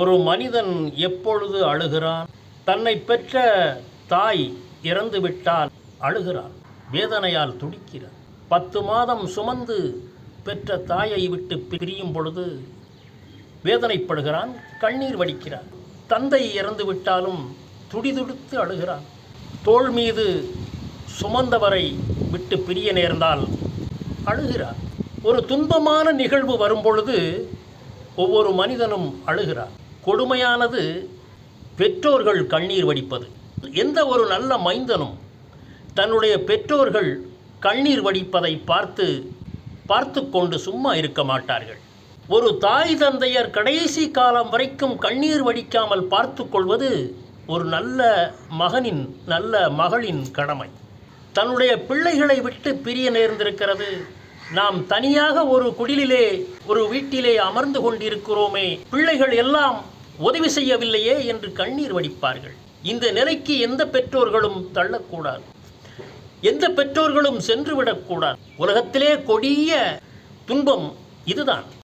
ஒரு மனிதன் எப்பொழுது அழுகிறான்? தன்னை பெற்ற தாய் இறந்துவிட்டால் அழுகிறான், வேதனையால் துடிக்கிறான். 10 மாதம் சுமந்து பெற்ற தாயை விட்டு பிரியும் பொழுது வேதனைப்படுகிறான், கண்ணீர் வடிக்கிறான். தந்தை இறந்து விட்டாலும் துடிதுடித்து அழுகிறான். தோள் மீது சுமந்தவரை விட்டு பிரிய நேர்ந்தால் அழுகிறான். ஒரு துன்பமான நிகழ்வு வரும்பொழுது ஒவ்வொரு மனிதனும் அழுகிறான். கொடுமையானது பெற்றோர்கள் கண்ணீர் வடிப்பது. எந்த ஒரு நல்ல மைந்தனும் தன்னுடைய பெற்றோர்கள் கண்ணீர் வடிப்பதை பார்த்து கொண்டு சும்மா இருக்க மாட்டார்கள். ஒரு தாய் தந்தையர் கடைசி காலம் வரைக்கும் கண்ணீர் வடிக்காமல் பார்த்து கொள்வது ஒரு நல்ல மகனின், நல்ல மகளின் கடமை. தன்னுடைய பிள்ளைகளை விட்டு பிரிய நேர்ந்திருக்கிறது. நாம் தனியாக ஒரு குடிலிலே, ஒரு வீட்டிலே அமர்ந்து கொண்டிருக்கிறோமே, பிள்ளைகள் எல்லாம் உதவி செய்யவில்லையே என்று கண்ணீர் வடிப்பார்கள். இந்த நிலைக்கு எந்த பெற்றோர்களும் தள்ளக்கூடாது, எந்த பெற்றோர்களும் சென்றுவிடக்கூடாது. உலகத்திலே கொடிய துன்பம் இதுதான்.